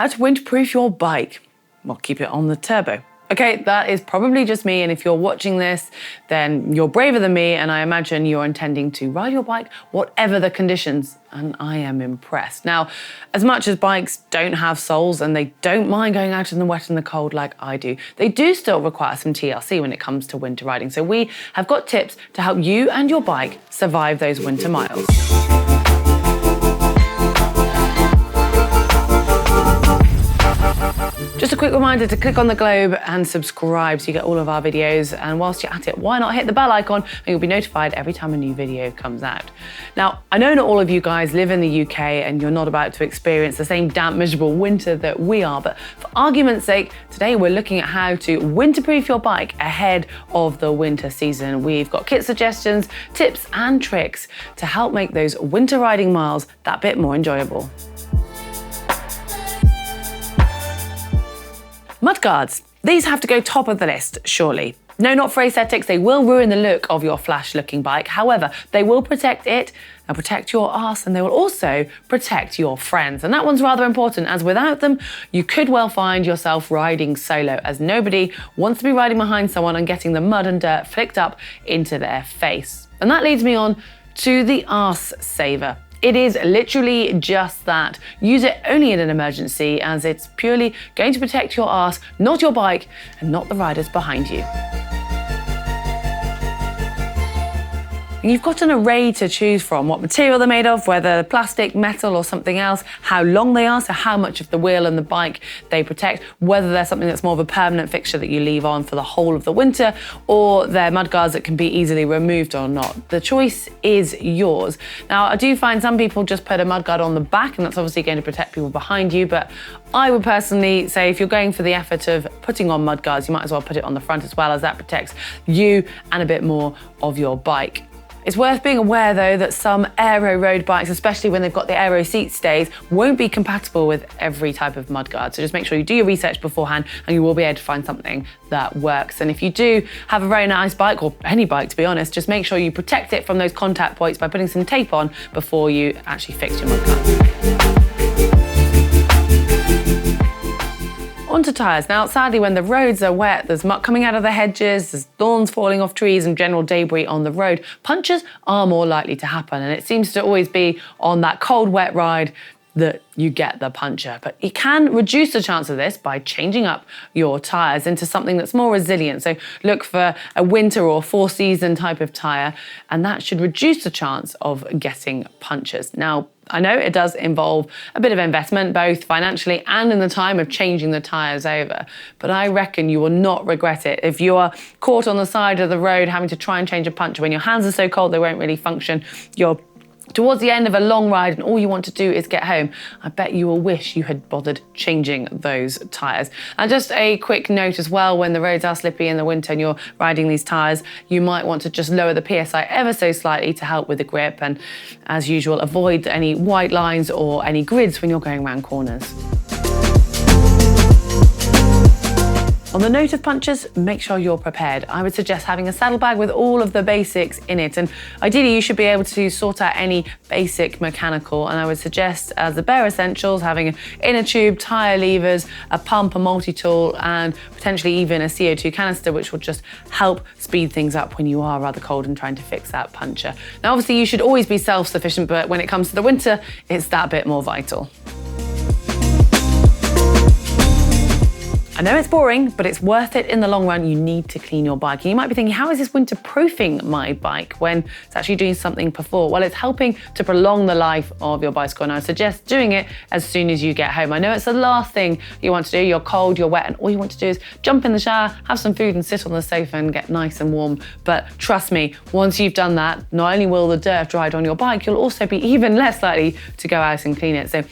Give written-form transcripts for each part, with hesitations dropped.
How to winterproof your bike. Well, keep it on the turbo. Okay, that is probably just me, and if you're watching this, then you're braver than me, and I imagine you're intending to ride your bike whatever the conditions, and I am impressed. Now, as much as bikes don't have soles and they don't mind going out in the wet and the cold like I do, they do still require some TLC when it comes to winter riding. So we have got tips to help you and your bike survive those winter miles. Just a quick reminder to click on the globe and subscribe so you get all of our videos. And whilst you're at it, why not hit the bell icon and you'll be notified every time a new video comes out. Now, I know not all of you guys live in the UK and you're not about to experience the same damp, miserable winter that we are, but for argument's sake, today we're looking at how to winterproof your bike ahead of the winter season. We've got kit suggestions, tips and tricks to help make those winter riding miles that bit more enjoyable. Mudguards. These have to go top of the list, surely. No, not for aesthetics, they will ruin the look of your flash-looking bike. However, they will protect it and protect your arse, and they will also protect your friends. And that one's rather important, as without them, you could well find yourself riding solo, as nobody wants to be riding behind someone and getting the mud and dirt flicked up into their face. And that leads me on to the arse saver. It is literally just that. Use it only in an emergency, as it's purely going to protect your arse, not your bike, and not the riders behind you. You've got an array to choose from, what material they're made of, whether plastic, metal or something else, how long they are, so how much of the wheel and the bike they protect, whether they're something that's more of a permanent fixture that you leave on for the whole of the winter, or they're mudguards that can be easily removed or not. The choice is yours. Now, I do find some people just put a mudguard on the back, and that's obviously going to protect people behind you, but I would personally say if you're going for the effort of putting on mudguards, you might as well put it on the front as well, as that protects you and a bit more of your bike. It's worth being aware though that some aero road bikes, especially when they've got the aero seat stays, won't be compatible with every type of mudguard. So just make sure you do your research beforehand and you will be able to find something that works. And if you do have a very nice bike, or any bike to be honest, just make sure you protect it from those contact points by putting some tape on before you actually fix your mudguard. Onto tyres. Now, sadly, when the roads are wet, there's muck coming out of the hedges, there's thorns falling off trees and general debris on the road. Punctures are more likely to happen, and it seems to always be on that cold, wet ride that you get the puncture. But you can reduce the chance of this by changing up your tyres into something that's more resilient. So look for a winter or four-season type of tyre, and that should reduce the chance of getting punctures. Now, I know it does involve a bit of investment, both financially and in the time of changing the tyres over, but I reckon you will not regret it. If you are caught on the side of the road having to try and change a puncture when your hands are so cold they won't really function, you're towards the end of a long ride and all you want to do is get home, I bet you will wish you had bothered changing those tyres. And just a quick note as well, when the roads are slippy in the winter and you're riding these tyres, you might want to just lower the PSI ever so slightly to help with the grip, and as usual, avoid any white lines or any grids when you're going around corners. On the note of punctures, make sure you're prepared. I would suggest having a saddlebag with all of the basics in it, and ideally you should be able to sort out any basic mechanical, and I would suggest as the bare essentials having an inner tube, tyre levers, a pump, a multi-tool, and potentially even a CO2 canister, which will just help speed things up when you are rather cold and trying to fix that puncture. Now obviously you should always be self-sufficient, but when it comes to the winter, it's that bit more vital. I know it's boring, but it's worth it in the long run. You need to clean your bike. And you might be thinking, how is this winterproofing my bike when it's actually doing something before? Well, it's helping to prolong the life of your bicycle, and I suggest doing it as soon as you get home. I know it's the last thing you want to do. You're cold, you're wet, and all you want to do is jump in the shower, have some food and sit on the sofa and get nice and warm. But trust me, once you've done that, not only will the dirt dry on your bike, you'll also be even less likely to go out and clean it. So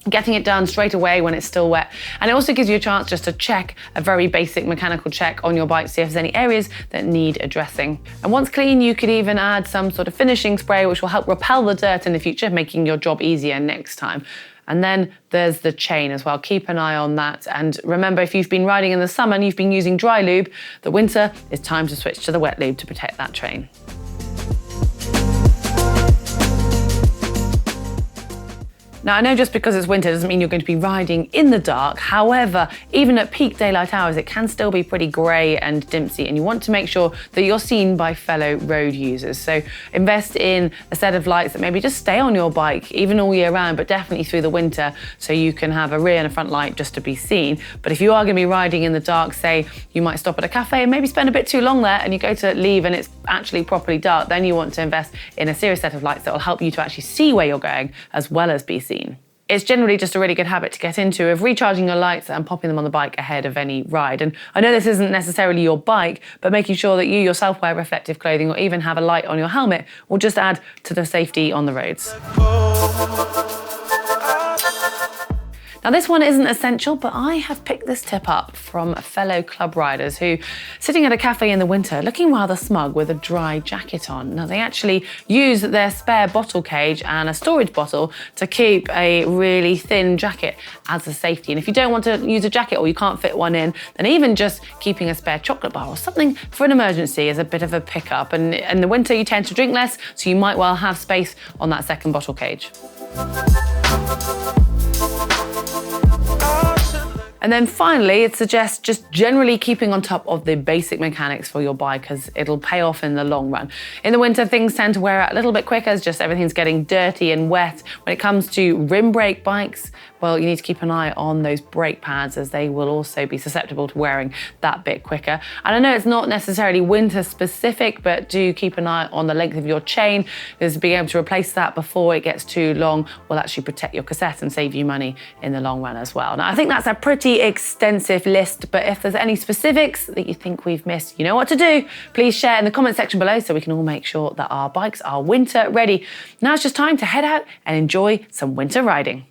getting it done straight away when it's still wet. And it also gives you a chance just to check a very basic mechanical check on your bike, see if there's any areas that need addressing. And once clean, you could even add some sort of finishing spray which will help repel the dirt in the future, making your job easier next time. And then there's the chain as well. Keep an eye on that. And remember, if you've been riding in the summer and you've been using dry lube, the winter is time to switch to the wet lube to protect that chain. Now, I know just because it's winter doesn't mean you're going to be riding in the dark. However, even at peak daylight hours, it can still be pretty grey and dimpsy, and you want to make sure that you're seen by fellow road users. So invest in a set of lights that maybe just stay on your bike even all year round, but definitely through the winter, so you can have a rear and a front light just to be seen. But if you are going to be riding in the dark, say you might stop at a cafe and maybe spend a bit too long there, and you go to leave and it's actually properly dark, then you want to invest in a serious set of lights that will help you to actually see where you're going as well as be seen. It's generally just a really good habit to get into of recharging your lights and popping them on the bike ahead of any ride. And I know this isn't necessarily your bike, but making sure that you yourself wear reflective clothing or even have a light on your helmet will just add to the safety on the roads. Now, this one isn't essential, but I have picked this tip up from fellow club riders who, sitting at a cafe in the winter, looking rather smug with a dry jacket on. Now, they actually use their spare bottle cage and a storage bottle to keep a really thin jacket as a safety. And if you don't want to use a jacket or you can't fit one in, then even just keeping a spare chocolate bar or something for an emergency is a bit of a pickup. And in the winter, you tend to drink less, so you might well have space on that second bottle cage. And then finally, it suggests just generally keeping on top of the basic mechanics for your bike, as it'll pay off in the long run. In the winter, things tend to wear out a little bit quicker as just everything's getting dirty and wet. When it comes to rim brake bikes, well, you need to keep an eye on those brake pads, as they will also be susceptible to wearing that bit quicker. And I know it's not necessarily winter specific, but do keep an eye on the length of your chain, because being able to replace that before it gets too long will actually protect your cassette and save you money in the long run as well. Now, I think that's a pretty extensive list, but if there's any specifics that you think we've missed, you know what to do. Please share in the comment section below so we can all make sure that our bikes are winter ready. Now it's just time to head out and enjoy some winter riding.